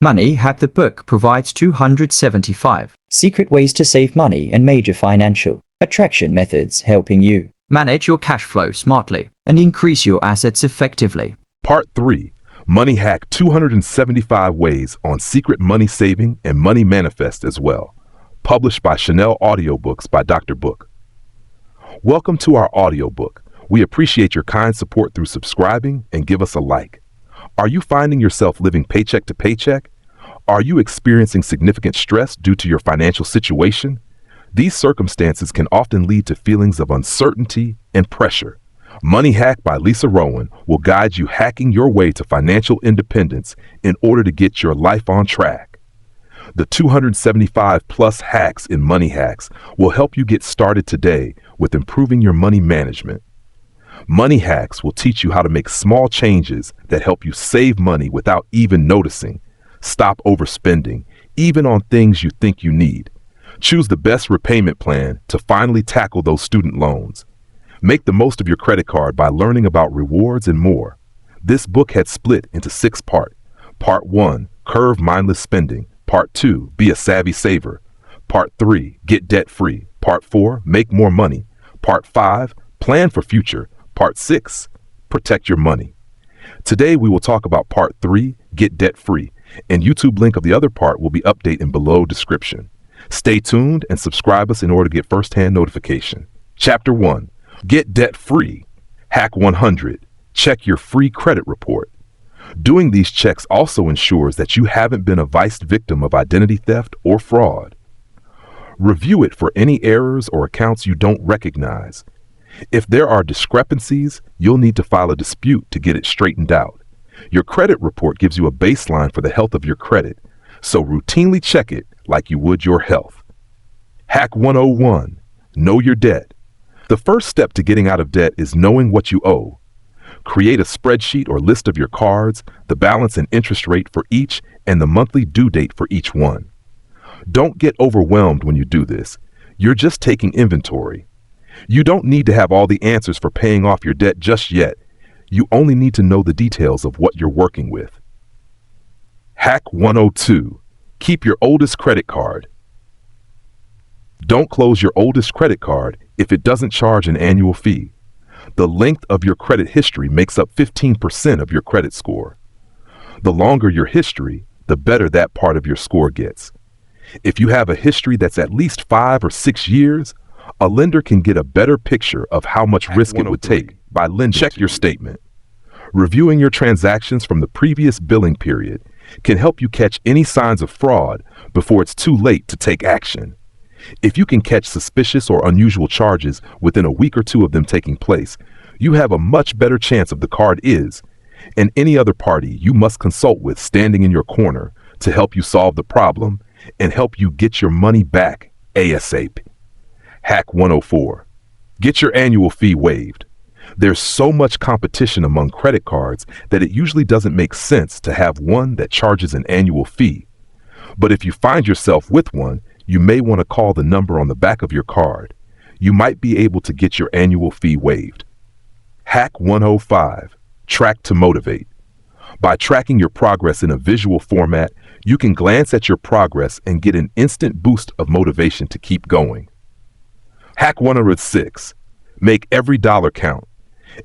Money Hack the book provides 275 secret ways to save money and major financial attraction methods, helping you manage your cash flow smartly and increase your assets effectively. Part 3. Money Hack 275 Ways on Secret Money Saving and Money Manifest as well. Published by Chanel Audiobooks by DrBook. Welcome to our audiobook. We appreciate your kind support through subscribing and give us a like. Are you finding yourself living paycheck to paycheck? Are you experiencing significant stress due to your financial situation? These circumstances can often lead to feelings of uncertainty and pressure. Money Hack by Lisa Rowan will guide you hacking your way to financial independence in order to get your life on track. The 275 plus hacks in Money Hacks will help you get started today with improving your money management. Money Hacks will teach you how to make small changes that help you save money without even noticing. Stop overspending, even on things you think you need. Choose the best repayment plan to finally tackle those student loans. Make the most of your credit card by learning about rewards and more. This book had split into 6 parts. Part 1, Curb Mindless Spending. Part 2, Be a Savvy Saver. Part 3, Get Debt Free. Part 4, Make More Money. Part 5, Plan for Future. Part 6, Protect Your Money. Today we will talk about Part 3, Get Debt Free, and YouTube link of the other part will be updated in below description. Stay tuned and subscribe us in order to get first-hand notification. Chapter 1, Get Debt Free. Hack 100. Check your free credit report. Doing these checks also ensures that you haven't been a victim of identity theft or fraud. Review it for any errors or accounts you don't recognize. If there are discrepancies, you'll need to file a dispute to get it straightened out. Your credit report gives you a baseline for the health of your credit, so routinely check it like you would your health. Hack 101. Know your debt. The first step to getting out of debt is knowing what you owe. Create a spreadsheet or list of your cards, the balance and interest rate for each, and the monthly due date for each one. Don't get overwhelmed when you do this. You're just taking inventory. You don't need to have all the answers for paying off your debt just yet. You only need to know the details of what you're working with. Hack 102. Keep your oldest credit card. Don't close your oldest credit card if it doesn't charge an annual fee. The length of your credit history makes up 15% of your credit score. The longer your history, the better that part of your score gets. If you have a history that's at least 5 or 6 years, a lender can get a better picture of how much risk it would take by lending. Check your statement. Reviewing your transactions from the previous billing period can help you catch any signs of fraud before it's too late to take action. If you can catch suspicious or unusual charges within a week or 2 of them taking place, you have a much better chance of the card is, and any other party you must consult with standing in your corner to help you solve the problem and help you get your money back ASAP. Hack 104. Get your annual fee waived. There's so much competition among credit cards that it usually doesn't make sense to have one that charges an annual fee. But if you find yourself with one, you may want to call the number on the back of your card. You might be able to get your annual fee waived. Hack 105. Track to motivate. By tracking your progress in a visual format, you can glance at your progress and get an instant boost of motivation to keep going. Hack 106. Make every dollar count.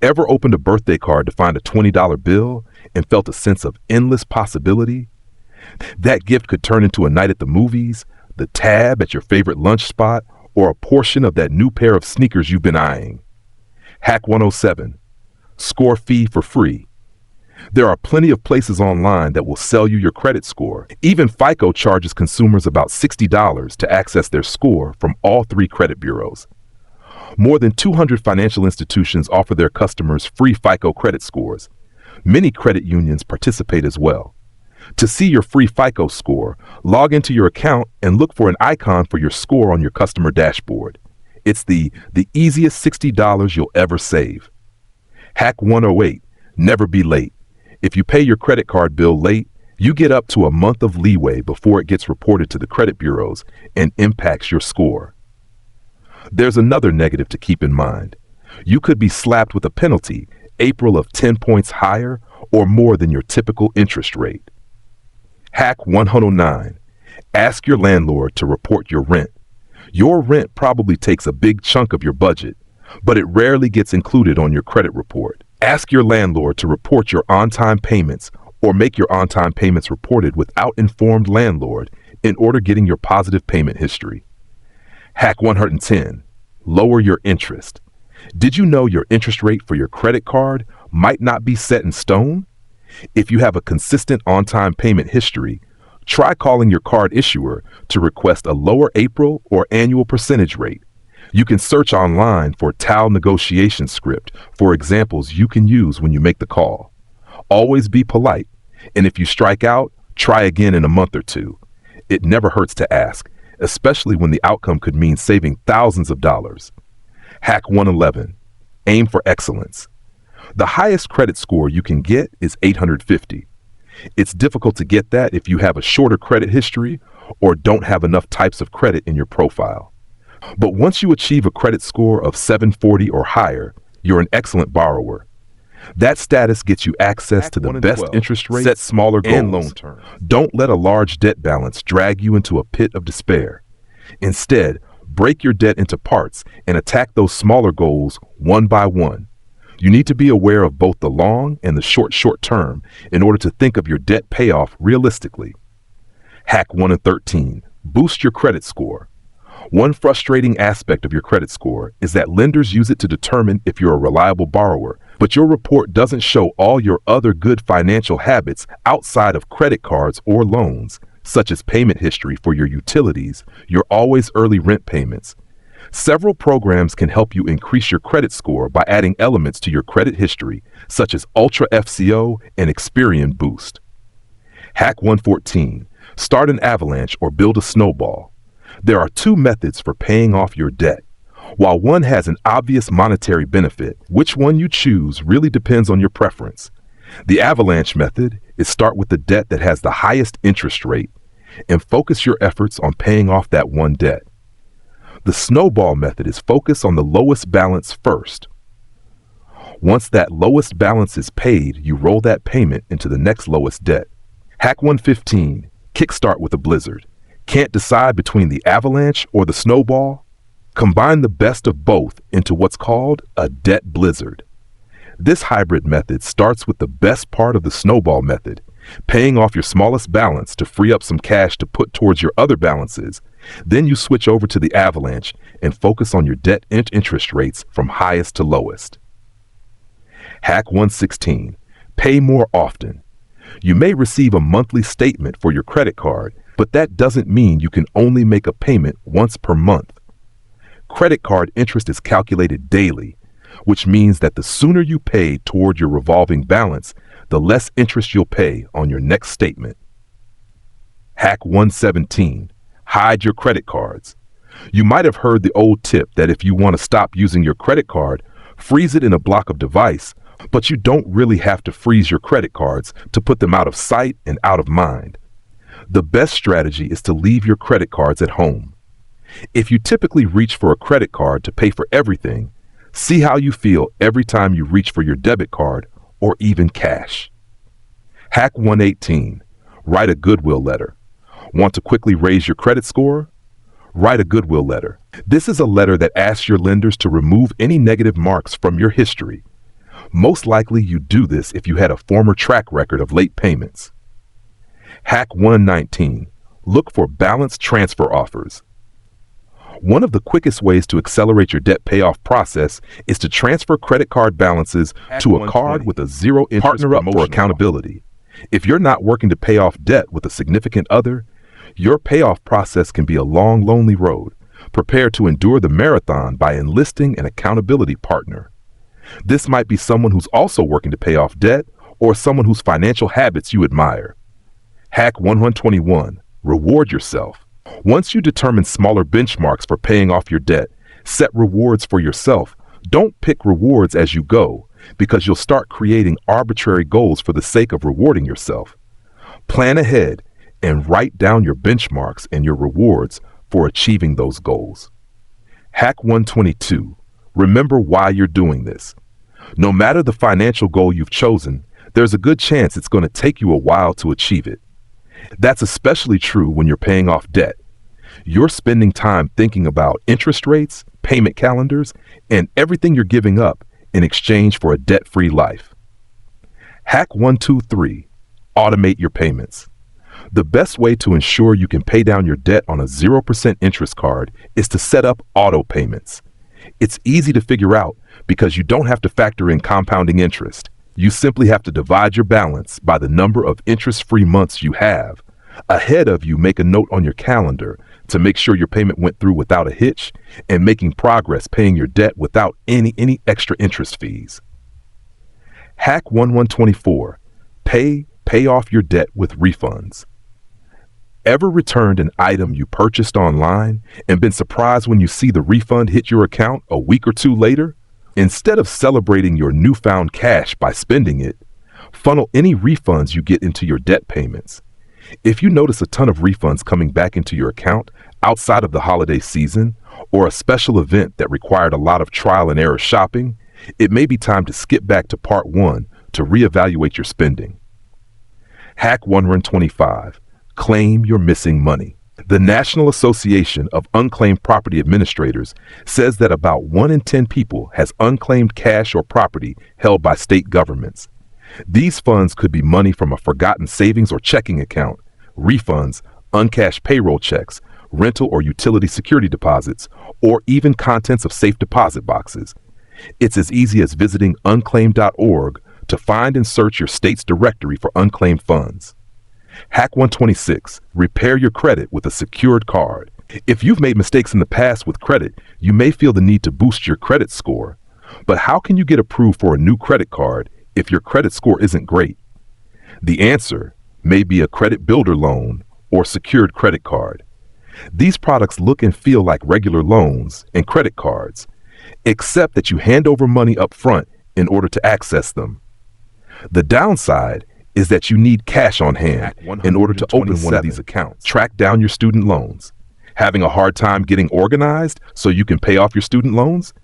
Ever opened a birthday card to find a $20 bill and felt a sense of endless possibility? That gift could turn into a night at the movies, the tab at your favorite lunch spot, or a portion of that new pair of sneakers you've been eyeing. Hack 107. Score fee for free. There are plenty of places online that will sell you your credit score. Even FICO charges consumers about $60 to access their score from all 3 credit bureaus. More than 200 financial institutions offer their customers free FICO credit scores. Many credit unions participate as well. To see your free FICO score, log into your account and look for an icon for your score on your customer dashboard. It's the easiest $60 you'll ever save. Hack 108. Never be late. If you pay your credit card bill late, you get up to a month of leeway before it gets reported to the credit bureaus and impacts your score. There's another negative to keep in mind. You could be slapped with a penalty, April, of 10 points higher or more than your typical interest rate. Hack 109. Ask your landlord to report your rent. Your rent probably takes a big chunk of your budget, but it rarely gets included on your credit report. Ask your landlord to report your on-time payments or make your on-time payments reported without informed landlord in order getting your positive payment history. Hack 110. Lower your interest. Did you know your interest rate for your credit card might not be set in stone? If you have a consistent on-time payment history, try calling your card issuer to request a lower April or annual percentage rate. You can search online for TAL negotiation script for examples you can use when you make the call. Always be polite, and if you strike out, try again in a month or two. It never hurts to ask, especially when the outcome could mean saving thousands of dollars. Hack 111. Aim for excellence. The highest credit score you can get is 850. It's difficult to get that if you have a shorter credit history or don't have enough types of credit in your profile. But once you achieve a credit score of 740 or higher, you're an excellent borrower. That status gets you access to the best interest rates, set smaller goals, and loan terms. Don't let a large debt balance drag you into a pit of despair. Instead, break your debt into parts and attack those smaller goals one by one. You need to be aware of both the long and the short term in order to think of your debt payoff realistically. Hack 113. Boost your credit score. One frustrating aspect of your credit score is that lenders use it to determine if you're a reliable borrower, but your report doesn't show all your other good financial habits outside of credit cards or loans, such as payment history for your utilities, your always early rent payments. Several programs can help you increase your credit score by adding elements to your credit history, such as Ultra FCO and Experian Boost. Hack 114. Start an avalanche or build a snowball. There are two methods for paying off your debt. While one has an obvious monetary benefit, which one you choose really depends on your preference. The avalanche method is start with the debt that has the highest interest rate and focus your efforts on paying off that one debt. The snowball method is focus on the lowest balance first. Once that lowest balance is paid, you roll that payment into the next lowest debt. Hack 115. Kickstart with a blizzard. Can't decide between the avalanche or the snowball? Combine the best of both into what's called a debt blizzard. This hybrid method starts with the best part of the snowball method, paying off your smallest balance to free up some cash to put towards your other balances. Then you switch over to the avalanche and focus on your debt and interest rates from highest to lowest. Hack 116. Pay more often. You may receive a monthly statement for your credit card, but that doesn't mean you can only make a payment once per month. Credit card interest is calculated daily, which means that the sooner you pay toward your revolving balance, the less interest you'll pay on your next statement. Hack 117. Hide your credit cards. You might have heard the old tip that if you want to stop using your credit card, freeze it in a block of device, but you don't really have to freeze your credit cards to put them out of sight and out of mind. The best strategy is to leave your credit cards at home. If you typically reach for a credit card to pay for everything, see how you feel every time you reach for your debit card or even cash. Hack 118. Write a goodwill letter. Want to quickly raise your credit score? Write a goodwill letter. This is a letter that asks your lenders to remove any negative marks from your history. Most likely you do this if you had a former track record of late payments. Hack 119. Look for balance transfer offers. One of the quickest ways to accelerate your debt payoff process is to transfer credit card balances to a card with a zero interest. Partner up for accountability. If you're not working to pay off debt with a significant other, your payoff process can be a long, lonely road. Prepare to endure the marathon by enlisting an accountability partner. This might be someone who's also working to pay off debt or someone whose financial habits you admire. Hack 121. Reward yourself. Once you determine smaller benchmarks for paying off your debt, set rewards for yourself. Don't pick rewards as you go, because you'll start creating arbitrary goals for the sake of rewarding yourself. Plan ahead and write down your benchmarks and your rewards for achieving those goals. Hack 122. Remember why you're doing this. No matter the financial goal you've chosen, there's a good chance it's going to take you a while to achieve it. That's especially true when you're paying off debt. You're spending time thinking about interest rates, payment calendars, and everything you're giving up in exchange for a debt-free life. Hack 123. Automate your payments. The best way to ensure you can pay down your debt on a 0% interest card is to set up auto payments. It's easy to figure out because you don't have to factor in compounding interest. You simply have to divide your balance by the number of interest-free months you have. Ahead of you, make a note on your calendar to make sure your payment went through without a hitch and making progress paying your debt without any extra interest fees. Hack 1124. Pay off your debt with refunds. Ever returned an item you purchased online and been surprised when you see the refund hit your account a week or two later? Instead of celebrating your newfound cash by spending it, funnel any refunds you get into your debt payments. If you notice a ton of refunds coming back into your account outside of the holiday season or a special event that required a lot of trial and error shopping, it may be time to skip back to part 1 to reevaluate your spending. Hack 125. Claim your missing money. The National Association of Unclaimed Property Administrators says that about 1 in 10 people has unclaimed cash or property held by state governments. These funds could be money from a forgotten savings or checking account, refunds, uncashed payroll checks, rental or utility security deposits, or even contents of safe deposit boxes. It's as easy as visiting unclaimed.org to find and search your state's directory for unclaimed funds. Hack 126. Repair your credit with a secured card. If you've made mistakes in the past with credit, you may feel the need to boost your credit score. But how can you get approved for a new credit card if your credit score isn't great? The answer may be a credit builder loan or secured credit card. These products look and feel like regular loans and credit cards, except that you hand over money up front in order to access them. The downside is that you need cash on hand in order to open one of these accounts. Track down your student loans. Having a hard time getting organized so you can pay off your student loans?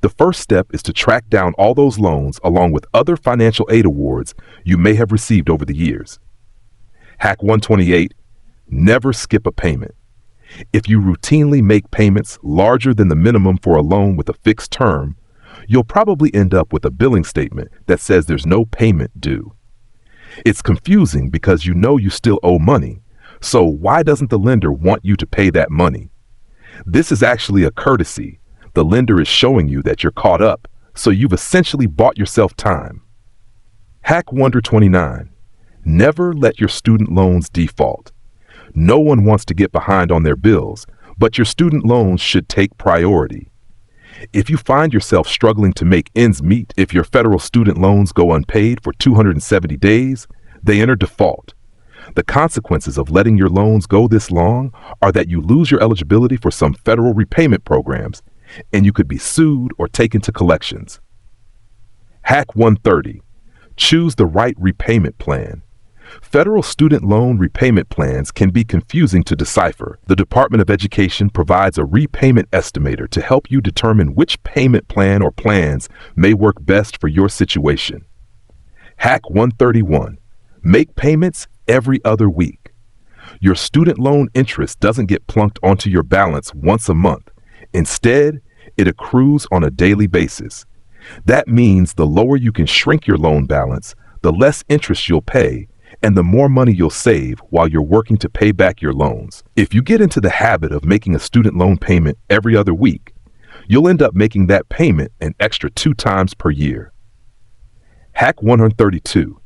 The first step is to track down all those loans along with other financial aid awards you may have received over the years. Hack 128. Never skip a payment. If you routinely make payments larger than the minimum for a loan with a fixed term, you'll probably end up with a billing statement that says there's no payment due. It's confusing because you know you still owe money, so why doesn't the lender want you to pay that money? This is actually a courtesy. The lender is showing you that you're caught up, so you've essentially bought yourself time. Hack 129. Never let your student loans default. No one wants to get behind on their bills, but your student loans should take priority. If you find yourself struggling to make ends meet if your federal student loans go unpaid for 270 days, they enter default. The consequences of letting your loans go this long are that you lose your eligibility for some federal repayment programs, and you could be sued or taken to collections. Hack 130. Choose the right repayment plan. Federal student loan repayment plans can be confusing to decipher. The Department of Education provides a repayment estimator to help you determine which payment plan or plans may work best for your situation. Hack 131. Make payments every other week. Your student loan interest doesn't get plunked onto your balance once a month. Instead, it accrues on a daily basis. That means the lower you can shrink your loan balance, the less interest you'll pay, and the more money you'll save while you're working to pay back your loans. If you get into the habit of making a student loan payment every other week, you'll end up making that payment an extra 2 times per year. Hack 132.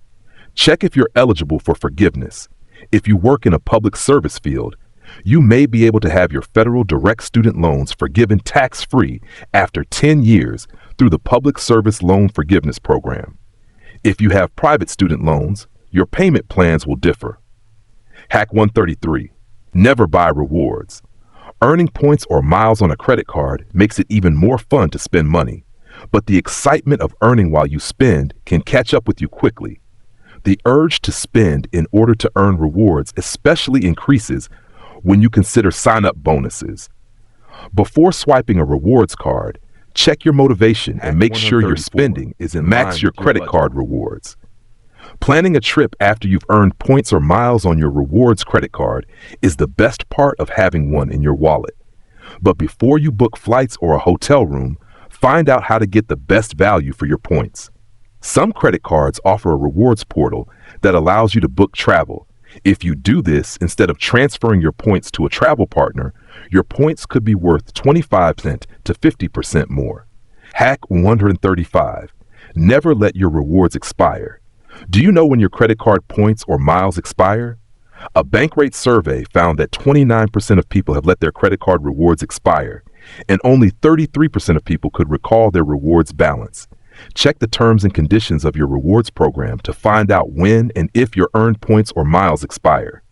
Check if you're eligible for forgiveness. If you work in a public service field, you may be able to have your federal direct student loans forgiven tax-free after 10 years through the Public Service Loan Forgiveness Program. If you have private student loans, your payment plans will differ. Hack 133. Never buy rewards. Earning points or miles on a credit card makes it even more fun to spend money, but the excitement of earning while you spend can catch up with you quickly. The urge to spend in order to earn rewards especially increases when you consider sign-up bonuses. Before swiping a rewards card, check your motivation and make sure your spending is in line with your credit card rewards. Planning a trip after you've earned points or miles on your rewards credit card is the best part of having one in your wallet. But before you book flights or a hotel room, find out how to get the best value for your points. Some credit cards offer a rewards portal that allows you to book travel. If you do this, instead of transferring your points to a travel partner, your points could be worth 25% to 50% more. Hack 135. Never let your rewards expire. Do you know when your credit card points or miles expire? A Bankrate survey found that 29% of people have let their credit card rewards expire, and only 33% of people could recall their rewards balance. Check the terms and conditions of your rewards program to find out when and if your earned points or miles expire.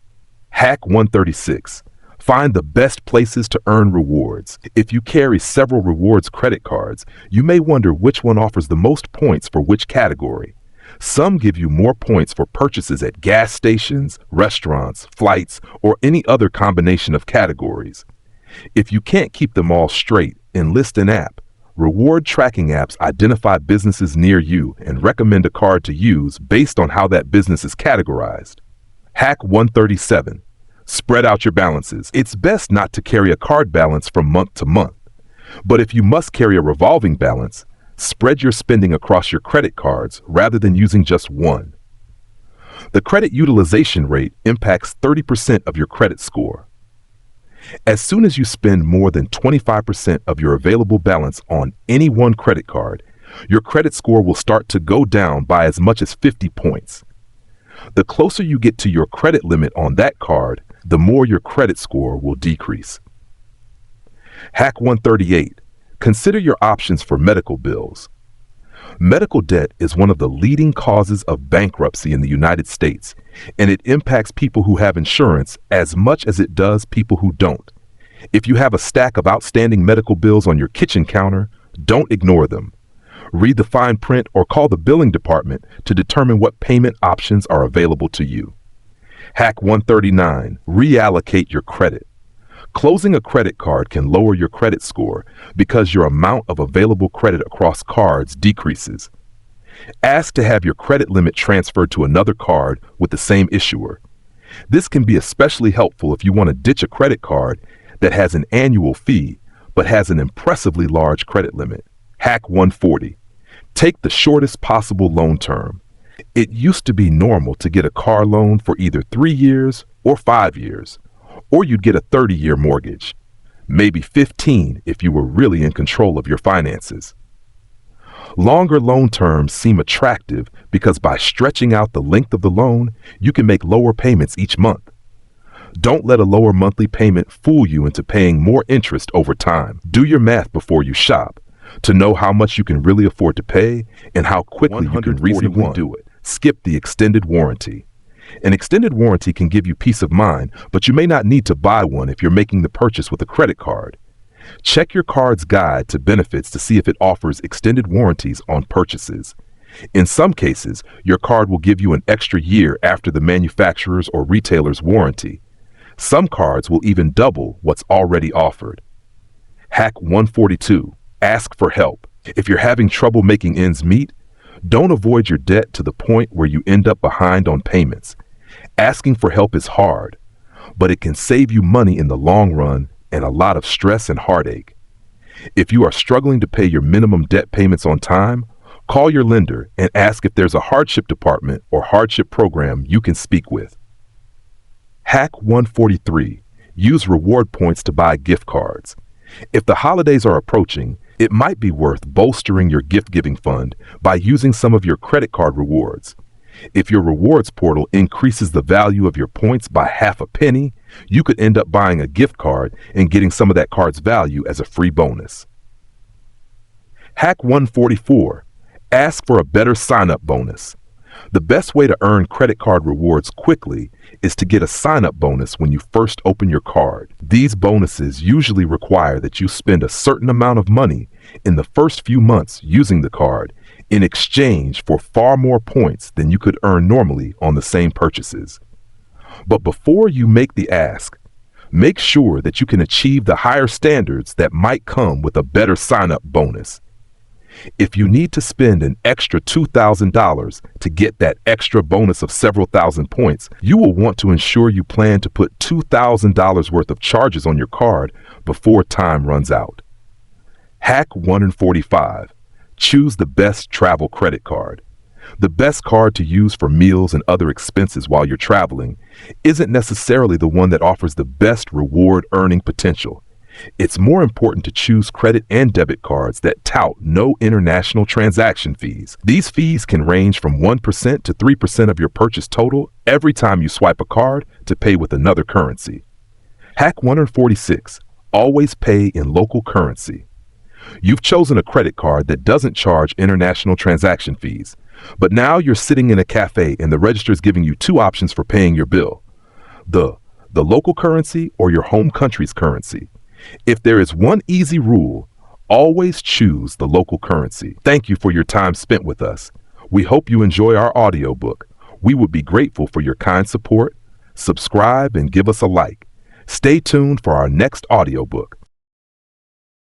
Hack 136. Find the best places to earn rewards. If you carry several rewards credit cards, you may wonder which one offers the most points for which category. Some give you more points for purchases at gas stations, restaurants, flights, or any other combination of categories. If you can't keep them all straight, enlist an app. Reward tracking apps identify businesses near you and recommend a card to use based on how that business is categorized. Hack 137. Spread out your balances. It's best not to carry a card balance from month to month. But if you must carry a revolving balance, spread your spending across your credit cards rather than using just one. The credit utilization rate impacts 30% of your credit score. As soon as you spend more than 25% of your available balance on any one credit card, your credit score will start to go down by as much as 50 points. The closer you get to your credit limit on that card, the more your credit score will decrease. Hack 138. Consider your options for medical bills. Medical debt is one of the leading causes of bankruptcy in the United States, and it impacts people who have insurance as much as it does people who don't. If you have a stack of outstanding medical bills on your kitchen counter, don't ignore them. Read the fine print or call the billing department to determine what payment options are available to you. Hack 139. Reallocate your credit. Closing a credit card can lower your credit score because your amount of available credit across cards decreases. Ask to have your credit limit transferred to another card with the same issuer. This can be especially helpful if you want to ditch a credit card that has an annual fee but has an impressively large credit limit. Hack 140. Take the shortest possible loan term. It used to be normal to get a car loan for either 3 years or 5 years, or you'd get a 30-year mortgage, maybe 15 if you were really in control of your finances. Longer loan terms seem attractive because by stretching out the length of the loan, you can make lower payments each month. Don't let a lower monthly payment fool you into paying more interest over time. Do your math before you shop to know how much you can really afford to pay and how quickly you can reasonably do it. Skip the extended warranty. An extended warranty can give you peace of mind, but you may not need to buy one if you're making the purchase with a credit card. Check your card's guide to benefits to see if it offers extended warranties on purchases. In some cases, your card will give you an extra year after the manufacturer's or retailer's warranty. Some cards will even double what's already offered. Hack 142. Ask for help. If you're having trouble making ends meet, don't avoid your debt to the point where you end up behind on payments. Asking for help is hard, but it can save you money in the long run and a lot of stress and heartache. If you are struggling to pay your minimum debt payments on time, call your lender and ask if there's a hardship department or hardship program you can speak with. Hack 143. Use reward points to buy gift cards. If the holidays are approaching, it might be worth bolstering your gift-giving fund by using some of your credit card rewards. If your rewards portal increases the value of your points by half a penny, you could end up buying a gift card and getting some of that card's value as a free bonus. Hack 144. Ask for a better sign-up bonus. The best way to earn credit card rewards quickly is to get a sign-up bonus when you first open your card. These bonuses usually require that you spend a certain amount of money in the first few months using the card in exchange for far more points than you could earn normally on the same purchases. But before you make the ask, make sure that you can achieve the higher standards that might come with a better sign-up bonus. If you need to spend an extra $2,000 to get that extra bonus of several thousand points, you will want to ensure you plan to put $2,000 worth of charges on your card before time runs out. Hack 145. Choose the best travel credit card. The best card to use for meals and other expenses while you're traveling isn't necessarily the one that offers the best reward earning potential. It's more important to choose credit and debit cards that tout no international transaction fees. These fees can range from 1% to 3% of your purchase total every time you swipe a card to pay with another currency. Hack 146. Always pay in local currency. You've chosen a credit card that doesn't charge international transaction fees, but now you're sitting in a cafe and the register is giving you two options for paying your bill: the local currency or your home country's currency. If there is one easy rule, always choose the local currency. Thank you for your time spent with us. We hope you enjoy our audiobook. We would be grateful for your kind support. Subscribe and give us a like. Stay tuned for our next audiobook.